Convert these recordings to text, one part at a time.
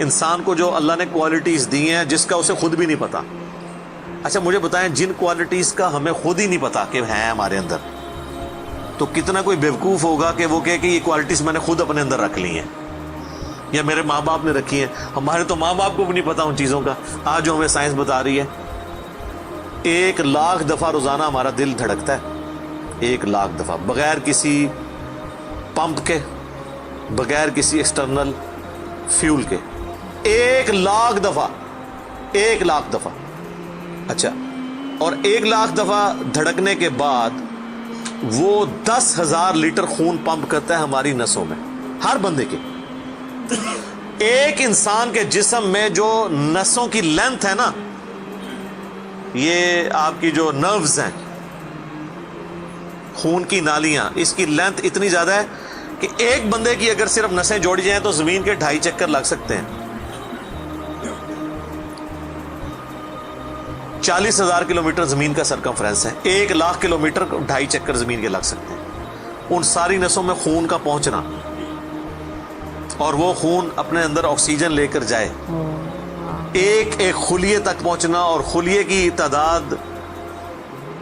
انسان کو جو اللہ نے کوالٹیز دی ہیں جس کا اسے خود بھی نہیں پتا. اچھا مجھے بتائیں جن کوالٹیز کا ہمیں خود ہی نہیں پتا کہ ہیں ہمارے اندر, تو کتنا کوئی بیوقوف ہوگا کہ وہ کہے کہ یہ کوالٹیز میں نے خود اپنے اندر رکھ لی ہیں یا میرے ماں باپ نے رکھی ہیں. ہمارے تو ماں باپ کو بھی نہیں پتا ان چیزوں کا. آج جو ہمیں سائنس بتا رہی ہے 1,00,000 دفعہ روزانہ ہمارا دل دھڑکتا ہے, 1,00,000 دفعہ, بغیر کسی پمپ کے, بغیر کسی ایکسٹرنل فیول کے, 1,00,000 دفعہ, 1,00,000 دفعہ. اچھا, اور 1,00,000 دفعہ دھڑکنے کے بعد وہ 10,000 لیٹر خون پمپ کرتا ہے ہماری نسوں میں, ہر بندے کے. ایک انسان کے جسم میں جو نسوں کی لینتھ ہے نا, یہ آپ کی جو نروز ہیں, خون کی نالیاں, اس کی لینتھ اتنی زیادہ ہے کہ ایک بندے کی اگر صرف نسیں جوڑی جائیں تو زمین کے 2.5 چکر لگ سکتے ہیں. 40,000 کلومیٹر زمین کا سرکمفرنس ہے, 1,00,000 کلومیٹر 2.5 چکر زمین کے لگ سکتے ہیں. ان ساری نسوں میں خون کا پہنچنا اور وہ خون اپنے اندر آکسیجن لے کر جائے, ایک ایک خلیے تک پہنچنا, اور خلیے کی تعداد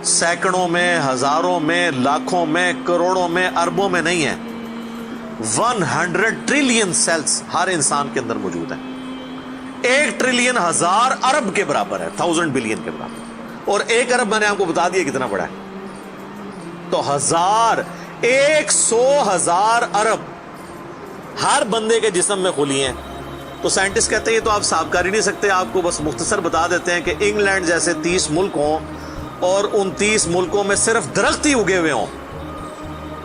سینکڑوں میں, ہزاروں میں, لاکھوں میں, کروڑوں میں, اربوں میں نہیں ہے. 100 ٹریلین سیلز ہر انسان کے اندر موجود ہیں. 1 ٹریلین 1,000 ارب کے برابر ہے, 1,000 بلین کے برابر. اور 1 ارب میں نے آپ کو بتا دیا کتنا بڑا ہے. تو 100,000 ارب ہر بندے کے جسم میں خلیے ہیں. تو سائنٹسٹ کہتے ہیں یہ تو آپ صاف کر ہی نہیں سکتے, آپ کو بس مختصر بتا دیتے ہیں کہ انگلینڈ جیسے 30 ملک ہوں اور ان 30 ملکوں میں صرف درخت ہی اگے ہوئے ہوں,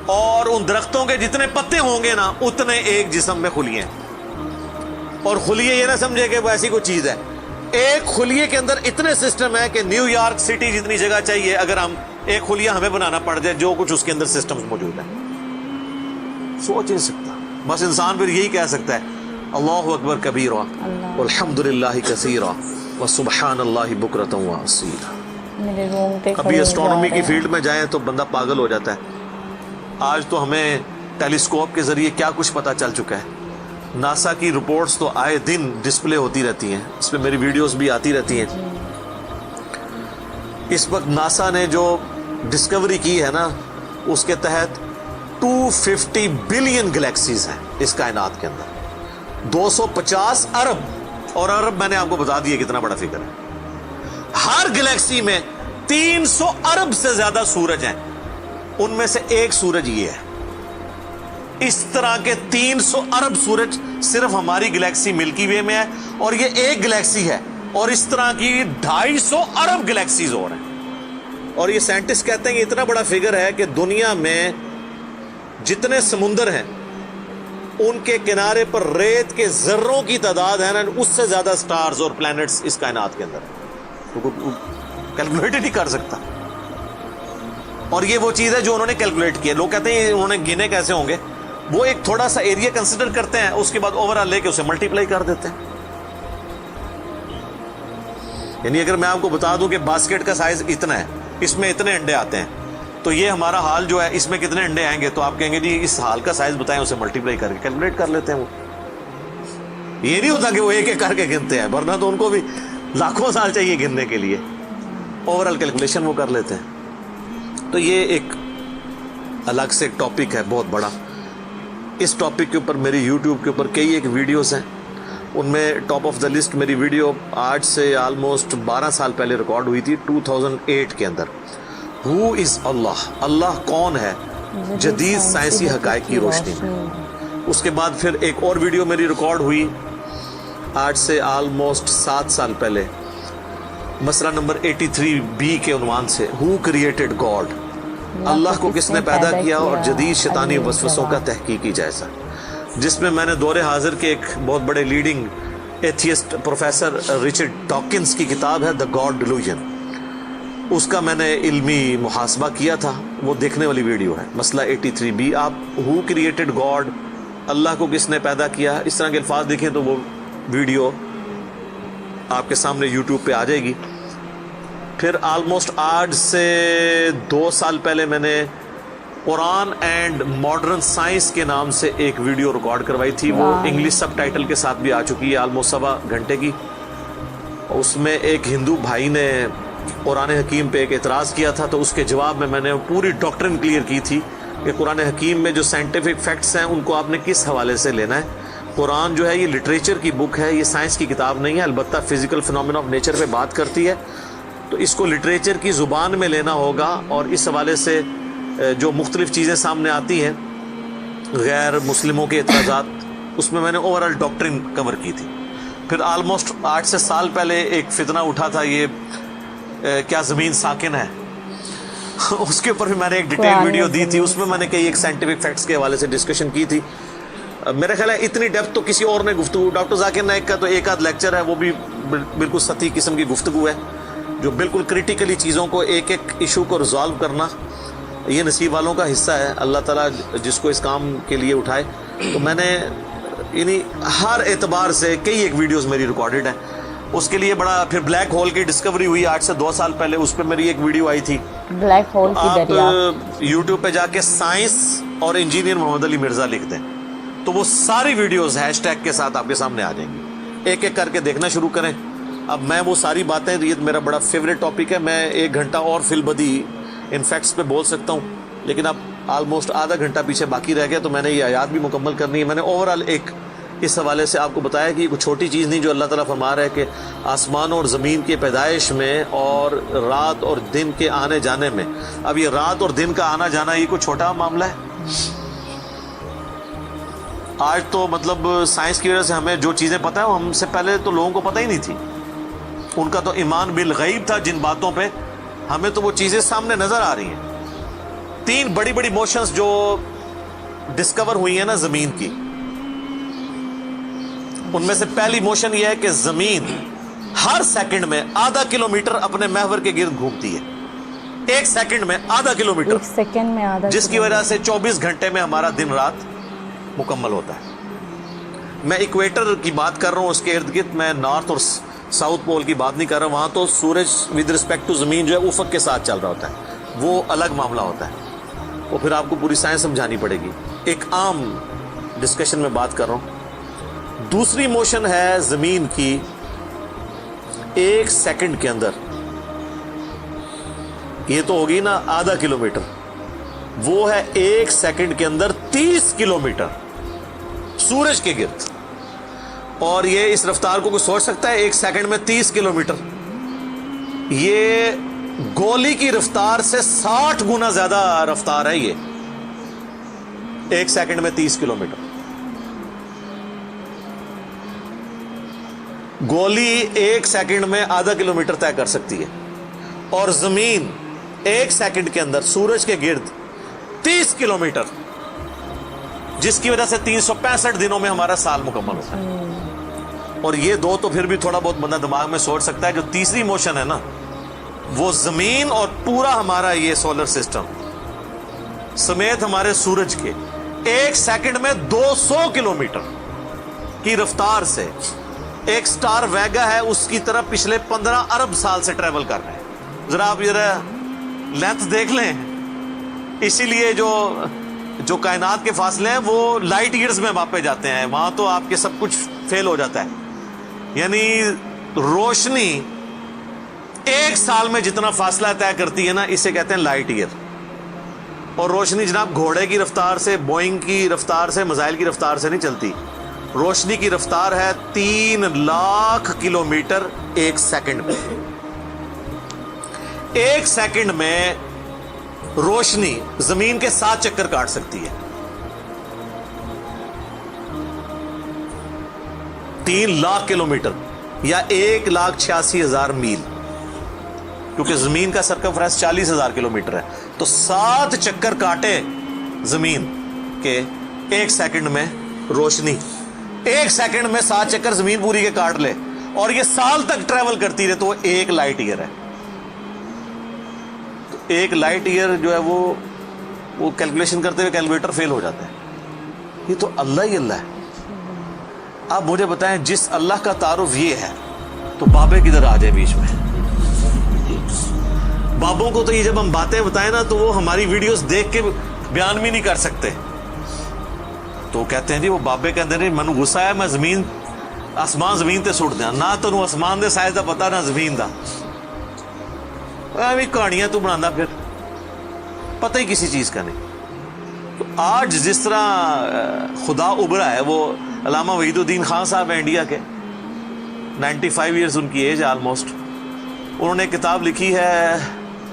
اور ان درختوں کے جتنے پتے ہوں گے نا اتنے ایک جسم میں خلیے ہیں. اور خلیے یہ نہ سمجھے کہ وہ ایسی کوئی چیز ہے, ایک خلیے کے اندر اتنے سسٹم ہے کہ نیو یارک سٹی جتنی جگہ چاہیے اگر ہم ایک خلیہ ہمیں بنانا پڑ جائے, جو کچھ اس کے اندر سسٹم موجود ہے سوچ نہیں سکتا. بس انسان پھر یہی کہہ سکتا ہے اللہ اکبر کبیرا والحمد للہ کثیرا وسبحان اللہ بکرۃ واصیلا. ابھی اسٹرانومی کی فیلڈ میں جائیں تو بندہ پاگل ہو جاتا ہے. آج تو ہمیں ٹیلیسکوپ کے ذریعے کیا کچھ پتا چل چکا ہے. ناسا کی رپورٹس تو آئے دن ڈسپلے ہوتی رہتی ہیں, اس پہ میری ویڈیوز بھی آتی رہتی ہیں. اس وقت ناسا نے جو ڈسکوری کی ہے نا, اس کے تحت 250 بلین گلیکسیز ہیں اس کائنات کے اندر, 250 ارب, اور ارب میں نے آپ کو بتا دیا کتنا بڑا فگر ہے. ہر گلیکسی میں 300 ارب سے زیادہ سورج ہیں, ان میں سے ایک سورج یہ ہے. اس طرح کے 300 ارب سورج صرف ہماری گلیکسی ملکی وے میں ہے, اور یہ ایک گلیکسی ہے, اور اس طرح کی 250 ارب گلیکسیز اور ہیں. اور یہ سائنٹسٹ کہتے ہیں کہ اتنا بڑا فگر ہے کہ دنیا میں جتنے سمندر ہیں ان کے کنارے پر ریت کے ذروں کی تعداد ہے نا, اس سے زیادہ سٹارز اور پلانٹس اس کائنات کے اندر کیلکولیٹ ہی نہیں کر سکتا. اور یہ وہ چیز ہے جو انہوں نے کیلکولیٹ کی ہے. لوگ کہتے ہیں انہوں نے گنے کیسے ہوں گے, وہ ایک تھوڑا سا ایریا کنسیڈر کرتے ہیں, اس کے بعد اوور آل لے کے اسے ملٹیپلائی کر دیتے ہیں. یعنی اگر میں آپ کو بتا دوں کہ باسکٹ کا سائز اتنا ہے, اس میں اتنے انڈے آتے ہیں, تو یہ ہمارا حال جو ہے اس میں کتنے انڈے آئیں گے, تو آپ کہیں گے جی اس حال کا سائز بتائیں, اسے ملٹیپلائی کر کے کیلکولیٹ کر لیتے ہیں. وہ یہ نہیں ہوتا کہ وہ ایک ایک کر کے گنتے ہیں, ورنہ تو ان کو بھی لاکھوں سال چاہیے گننے کے لیے. اوور آل کیلکولیشن وہ کر لیتے ہیں. تو یہ ایک الگ سے ایک ٹاپک ہے بہت بڑا. اس ٹاپک کے اوپر میری یوٹیوب کے اوپر کئی ایک ویڈیوز ہیں, ان میں ٹاپ آف دا لسٹ میری ویڈیو آج سے آلموسٹ 12 سال پہلے ریکارڈ ہوئی تھی 2008 کے اندر. ہو از اللہ, اللہ کون ہے جدید سائنسی حقائق کی روشنی میں. اس کے بعد پھر ایک اور ویڈیو میری ریکارڈ ہوئی آج سے آلموسٹ 7 سال پہلے, مسئلہ نمبر 83B کے عنوان سے, ہو کریٹڈ گاڈ, اللہ کو کس نے پیدا کیا اور جدید شیطانی وسوسوں کا تحقیقی جائزہ, جس میں میں نے دور حاضر کے ایک بہت بڑے leading atheist professor Richard Dawkins کی کتاب ہے دا گاڈ ڈیلوژن, اس کا میں نے علمی محاسبہ کیا تھا. وہ دیکھنے والی ویڈیو ہے, مسئلہ 83B. آپ ہو کریٹڈ گاڈ, اللہ کو کس نے پیدا کیا, اس طرح کے الفاظ دیکھیں تو وہ ویڈیو آپ کے سامنے یوٹیوب پہ آ جائے گی. پھر آلموسٹ آج سے 2 سال پہلے میں نے قرآن اینڈ ماڈرن سائنس کے نام سے ایک ویڈیو ریکارڈ کروائی تھی. وہ انگلش سب ٹائٹل کے ساتھ بھی آ چکی ہے, آلموسٹ 1.25 گھنٹے کی. اس میں ایک ہندو بھائی نے قرآن حکیم پہ ایک اعتراض کیا تھا, تو اس کے جواب میں میں نے پوری ڈاکٹرن کلیئر کی تھی کہ قرآن حکیم میں جو سائنٹیفک فیکٹس ہیں ان کو آپ نے کس حوالے سے لینا ہے. قرآن جو ہے یہ لٹریچر کی بک ہے, یہ سائنس کی کتاب نہیں ہے, البتہ فزیکل فنومینا آف نیچر پہ بات کرتی ہے, تو اس کو لٹریچر کی زبان میں لینا ہوگا. اور اس حوالے سے جو مختلف چیزیں سامنے آتی ہیں غیر مسلموں کے اعتراضات, اس میں میں نے اوورآل ڈاکٹرن کور کی تھی. پھر آلموسٹ 8 سے سال پہلے ایک فتنہ اٹھا تھا, یہ کیا زمین ساکن ہے, اس کے اوپر بھی میں نے ایک ڈیٹیل ویڈیو دی تھی. اس میں میں نے کئی ایک سائنٹیفک فیکٹس کے حوالے سے ڈسکشن کی تھی. میرا خیال ہے اتنی ڈیپتھ تو کسی اور نے گفتگو, ڈاکٹر ذاکر نائک کا تو ایک آدھ لیکچر ہے, وہ بھی بالکل سطحی قسم کی گفتگو ہے, جو بالکل کریٹیکلی چیزوں کو ایک ایک ایشو کو ریزالو کرنا یہ نصیب والوں کا حصہ ہے. اللہ تعالیٰ جس کو اس کام کے لیے اٹھائے. تو میں نے یعنی ہر اعتبار سے کئی ایک ویڈیوز میری ریکارڈڈ ہیں. اس کے لیے بڑا پھر بلیک ہول کی ڈسکوری ہوئی 8 سے 2 سال پہلے, اس پہ میری ایک ویڈیو آئی تھی. بلیک ہول کی دریافت. آپ یوٹیوب پہ جا کے سائنس اور انجینئر محمد علی مرزا لکھ دیں تو وہ ساری ویڈیوز ہیش ٹیگ کے ساتھ آپ کے سامنے آ جائیں گی. ایک ایک کر کے دیکھنا شروع کریں. اب میں وہ ساری باتیں, یہ میرا بڑا فیوریٹ ٹاپک ہے, میں 1 گھنٹہ اور فی البدی ان فیکٹس پہ بول سکتا ہوں, لیکن اب آلموسٹ آدھا گھنٹہ پیچھے باقی رہ گیا, تو میں نے یہ آیات بھی مکمل کرنی ہے. میں نے اوورآل ایک اس حوالے سے آپ کو بتایا کہ یہ کوئی چھوٹی چیز نہیں جو اللہ تعالیٰ فرما رہا ہے کہ آسمانوں اور زمین کی پیدائش میں اور رات اور دن کے آنے جانے میں. اب یہ رات اور دن کا آنا جانا یہ کوئی چھوٹا معاملہ ہے؟ آج تو مطلب سائنس کی وجہ سے ہمیں جو چیزیں پتہ ہیں ہم سے پہلے تو لوگوں کو پتہ ہی نہیں تھی. ان کا تو ایمان بالغیب تھا جن باتوں پہ, ہمیں تو وہ چیزیں سامنے نظر آ رہی ہیں. 3 بڑی بڑی موشنز جو ڈسکور ہوئی ہیں نا زمین کی, ان میں سے پہلی موشن یہ ہے کہ زمین ہر سیکنڈ میں ½ کلومیٹر اپنے محور کے گرد گھومتی ہے. 1 سیکنڈ میں ½ کلومیٹر, 1 سیکنڈ میں آدھا, جس کی وجہ سے 24 گھنٹے میں ہمارا دن رات مکمل ہوتا ہے. میں ایکویٹر کی بات کر رہا ہوں, اس کے ارد گرد, میں نارتھ اور ساؤتھ پول کی بات نہیں کر رہا ہوں. وہاں تو سورج ود رسپیکٹ ٹو زمین جو ہے افق کے ساتھ چل رہا ہوتا ہے, وہ الگ معاملہ ہوتا ہے. وہ پھر آپ کو پوری سائنس سمجھانی پڑے گی. ایک عام ڈسکشن میں بات کر رہا ہوں. دوسری موشن ہے زمین کی 1 سیکنڈ کے اندر, یہ تو ہوگی نا ½ کلومیٹر, وہ ہے 1 سیکنڈ کے اندر 30 کلومیٹر سورج کے گرد. اور یہ اس رفتار کو کوئی سوچ سکتا ہے 1 سیکنڈ میں 30 کلومیٹر؟ یہ گولی کی رفتار سے 60 گنا زیادہ رفتار ہے. یہ 1 سیکنڈ میں 30 کلومیٹر. گولی 1 سیکنڈ میں ½ کلومیٹر طے کر سکتی ہے, اور زمین 1 سیکنڈ کے اندر سورج کے گرد 30 کلومیٹر, جس کی وجہ سے 365 دنوں میں ہمارا سال مکمل ہوتا ہے. اور یہ 2 تو پھر بھی تھوڑا بہت بندہ دماغ میں سوچ سکتا ہے. جو تیسری موشن ہے نا, وہ زمین اور پورا ہمارا یہ سولر سسٹم سمیت ہمارے سورج کے 1 سیکنڈ میں 200 کلومیٹر کی رفتار سے ایک سٹار ویگا ہے اس کی طرف پچھلے 15 ارب سال سے ٹریول کر رہے ہیں. ذرا آپ ذرا لینتھ دیکھ لیں. اسی لیے جو کائنات کے فاصلے ہیں وہ لائٹ ایئرز میں ماپے جاتے ہیں. وہاں تو آپ کے سب کچھ فیل ہو جاتا ہے. یعنی روشنی 1 سال میں جتنا فاصلہ طے کرتی ہے نا, اسے کہتے ہیں لائٹ ایئر. اور روشنی جناب گھوڑے کی رفتار سے, بوئنگ کی رفتار سے, میزائل کی رفتار سے نہیں چلتی. روشنی کی رفتار ہے 3 لاکھ کلومیٹر 1 سیکنڈ میں. 1 سیکنڈ میں روشنی زمین کے 7 چکر کاٹ سکتی ہے. 3 لاکھ کلومیٹر یا 1,86,000 میل, کیونکہ زمین کا سرکمفرنس 40,000 کلومیٹر ہے. تو 7 چکر کاٹے زمین کے 1 سیکنڈ میں روشنی, 1 سیکنڈ میں 7 چکر زمین پوری کے کاٹ لے, اور یہ سال تک ٹریول کرتی رہے, تو وہ 1 لائٹ ایئر ہے. تو 1 لائٹ ایئر جو ہے وہ کیلکولیشن کرتے ہوئے کیلکولیٹر فیل ہو جاتا ہے. یہ تو اللہ ہی اللہ ہے. آپ مجھے بتائیں, جس اللہ کا تعارف یہ ہے تو بابے کدھر آ جائے بیچ میں؟ بابوں کو تو یہ جب ہم باتیں بتائیں نا تو وہ ہماری ویڈیوز دیکھ کے بیان بھی نہیں کر سکتے. تو کہتے ہیں جی وہ بابے کہتے ہیں مینوں غصہ ہے میں زمین آسمان زمین تے سٹ دیاں. نہ تینوں آسمان دے سائز دا پتہ نہ زمین دا, ایویں کہانیاں تو بنانا پھر پتہ ہی کسی چیز کا نہیں. تو آج جس طرح خدا ابھرا ہے, وہ علامہ وحید الدین خان صاحب ہیں انڈیا کے, 95 ایئرز ان کی ایج ہے آلموسٹ. انہوں نے کتاب لکھی ہے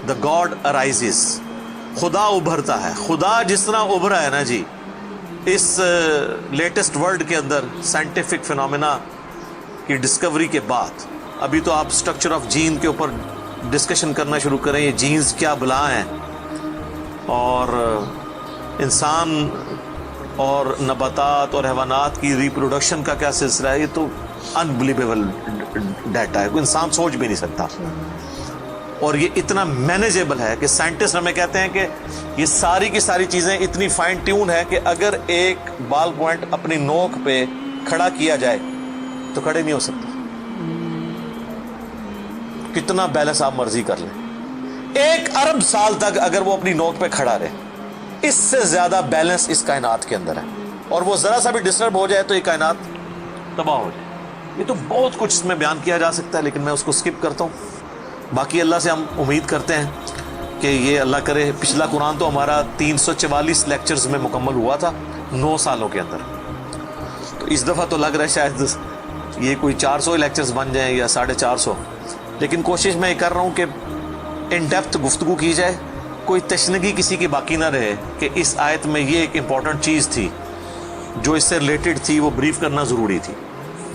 دا گاڈ ارائزز, خدا ابھرتا ہے. خدا جس طرح ابھرا ہے نا جی اس لیٹسٹ ورلڈ کے اندر سائنٹیفک فنومینا کی ڈسکوری کے بعد, ابھی تو آپ اسٹرکچر آف جین کے اوپر ڈسکشن کرنا شروع کریں, یہ جینز کیا بلا ہیں اور انسان اور نباتات اور حیوانات کی ریپروڈکشن کا کیا سلسلہ ہے, یہ تو انبلیویبل ڈیٹا ہے, کوئی انسان سوچ بھی نہیں سکتا. اور یہ اتنا مینیجیبل ہے کہ سائنٹسٹ ہمیں کہتے ہیں کہ یہ ساری کی ساری چیزیں اتنی فائن ٹیون ہے کہ اگر ایک بال پوائنٹ اپنی نوک پہ کھڑا کیا جائے تو کھڑے نہیں ہو سکتا. کتنا بیلنس آپ مرضی کر لیں, 1 ارب سال تک اگر وہ اپنی نوک پہ کھڑا رہے, اس سے زیادہ بیلنس اس کائنات کے اندر ہے. اور وہ ذرا سا بھی ڈسٹرب ہو جائے تو یہ کائنات تباہ ہو جائے. یہ تو بہت کچھ اس میں بیان کیا جا سکتا ہے لیکن میں اس کو سکپ کرتا ہوں. باقی اللہ سے ہم امید کرتے ہیں کہ یہ اللہ کرے. پچھلا قرآن تو ہمارا 344 لیکچرز میں مکمل ہوا تھا 9 سالوں کے اندر. تو اس دفعہ تو لگ رہا ہے شاید یہ کوئی 400 لیکچرز بن جائیں یا 450. لیکن کوشش میں یہ کر رہا ہوں کہ ان ڈیپتھ گفتگو کی جائے, کوئی تشنگی کسی کی باقی نہ رہے کہ اس آیت میں یہ ایک امپورٹنٹ چیز تھی جو اس سے ریلیٹڈ تھی, وہ بریف کرنا ضروری تھی.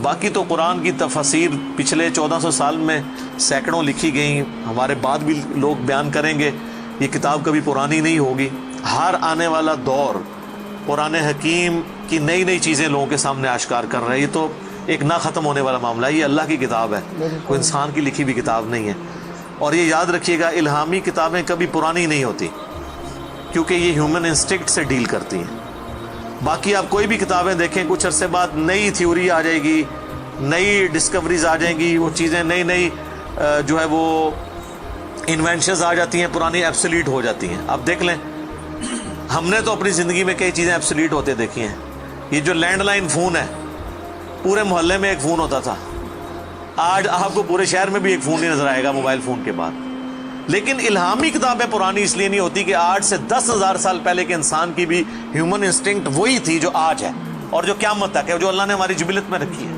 باقی تو قرآن کی تفاسیر پچھلے 1400 سال میں سینکڑوں لکھی گئیں, ہمارے بعد بھی لوگ بیان کریں گے. یہ کتاب کبھی پرانی نہیں ہوگی. ہر آنے والا دور قرآن حکیم کی نئی نئی چیزیں لوگوں کے سامنے آشکار کر رہے ہیں. یہ تو ایک نہ ختم ہونے والا معاملہ ہے. یہ اللہ کی کتاب ہے, کوئی انسان کی لکھی ہوئی کتاب نہیں ہے. اور یہ یاد رکھیے گا, الہامی کتابیں کبھی پرانی نہیں ہوتی کیونکہ یہ ہیومن انسٹنکٹ سے ڈیل کرتی ہیں. باقی آپ کوئی بھی کتابیں دیکھیں, کچھ عرصے بعد نئی تھیوری آ جائے گی, نئی ڈسکوریز آ جائیں گی, وہ چیزیں نئی جو ہے وہ انوینشنز آ جاتی ہیں, پرانی ایبسلیٹ ہو جاتی ہیں. آپ دیکھ لیں, ہم نے تو اپنی زندگی میں کئی چیزیں ایبسلیٹ ہوتے دیکھی ہیں. یہ جو لینڈ لائن فون ہے, پورے محلے میں ایک فون ہوتا تھا, آج آپ کو پورے شہر میں بھی ایک فون نہیں نظر آئے گا موبائل فون کے بعد. لیکن الہامی کتابیں پرانی اس لیے نہیں ہوتی کہ آج سے 10,000 سال پہلے کے انسان کی بھی ہیومن انسٹنکٹ وہی تھی جو آج ہے اور جو قیامت تک ہے, جو اللہ نے ہماری جبلت میں رکھی ہے.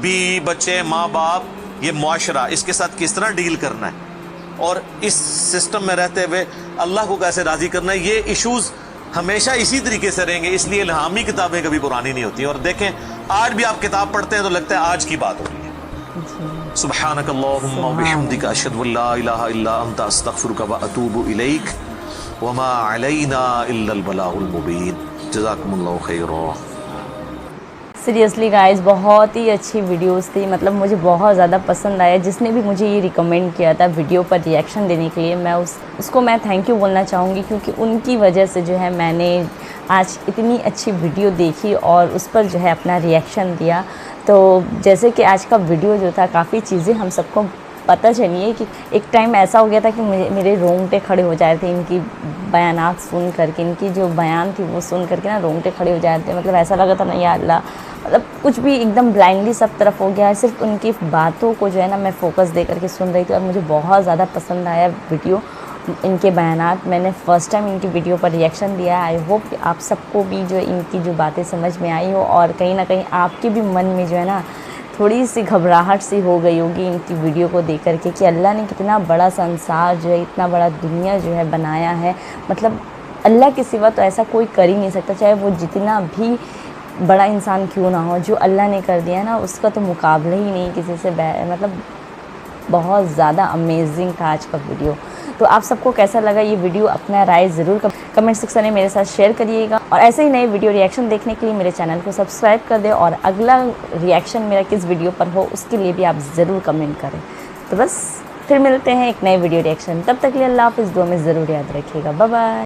بیوی بچے ماں باپ, یہ معاشرہ, اس کے ساتھ کس طرح ڈیل کرنا ہے اور اس سسٹم میں رہتے ہوئے اللہ کو کیسے راضی کرنا ہے, یہ ایشوز ہمیشہ اسی طریقے سے رہیں گے. اس لیے الہامی کتابیں کبھی پرانی نہیں ہوتی. اور دیکھیں آج بھی آپ کتاب پڑھتے ہیں تو لگتا ہے آج کی بات ہو رہی ہے. سبحانک اللہم وبحمدک اشہد ان لا الہ الا انت استغفرک واتوب الیک وما علینا الا البلاغ المبین. جزاکم اللہ خیرا. سیریسلی گائز بہت ہی اچھی ویڈیوز تھی, مطلب مجھے بہت زیادہ پسند آیا. جس نے بھی مجھے یہ ریکمینڈ کیا تھا ویڈیو پر ریئیکشن دینے کے لیے, میں اس کو میں تھینک یو بولنا چاہوں گی کیونکہ ان کی وجہ سے جو ہے میں نے آج اتنی اچھی ویڈیو دیکھی اور اس پر جو ہے اپنا ریئیکشن دیا. تو جیسے کہ آج کا ویڈیو جو تھا کافی چیزیں ہم سب کو پتہ چلی ہے کہ ایک ٹائم ایسا ہو گیا تھا کہ میرے رونگٹے کھڑے ہو جائے تھے ان کی بیانات سن کر کے, ان کی جو بیان تھی وہ سن کر کے نا رونگٹے کھڑے ہو جائے تھے. مطلب ایسا لگا تھا نا یا اللہ, مطلب کچھ بھی ایک دم بلائنڈلی سب طرف ہو گیا ہے. صرف ان کی باتوں کو جو ہے نا میں فوکس دے کر کے سن رہی تھی اور مجھے بہت زیادہ پسند آیا ویڈیو, ان کے بیانات. میں نے فرسٹ ٹائم ان کی ویڈیو پر ریئیکشن دیا ہے. آئی ہوپ کہ آپ سب کو بھی جو ان کی جو باتیں سمجھ میں آئی ہو اور کہیں نہ کہیں آپ کے بھی من میں جو ہے نا تھوڑی سی گھبراہٹ سی ہو گئی ہوگی ان کی ویڈیو کو دیکھ کر کے کہ اللہ نے کتنا بڑا سنسار جو ہے, اتنا بڑا دنیا جو ہے بنایا ہے. مطلب اللہ کے سوا تو ایسا کوئی کر ہی نہیں سکتا, چاہے وہ جتنا بھی بڑا انسان کیوں نہ ہو. جو اللہ نے کر دیا نا اس کا تو مقابلہ ہی نہیں کسی سے. مطلب بہت زیادہ امیزنگ تھا آج کا ویڈیو. تو آپ سب کو کیسا لگا یہ ویڈیو, اپنا رائے ضرور کمنٹ سیکشن میں میرے ساتھ شیئر کریے گا. اور ایسے ہی نئے ویڈیو ریئیکشن دیکھنے کے لیے میرے چینل کو سبسکرائب کر دیں اور اگلا ریئیکشن میرا کس ویڈیو پر ہو اس کے لیے بھی آپ ضرور کمنٹ کریں. تو بس پھر ملتے ہیں ایک نئے ویڈیو ریئیکشن. تب تک کے لیے اللہ حافظ. دعا میں ضرور یاد رکھیے گا. Bye bye.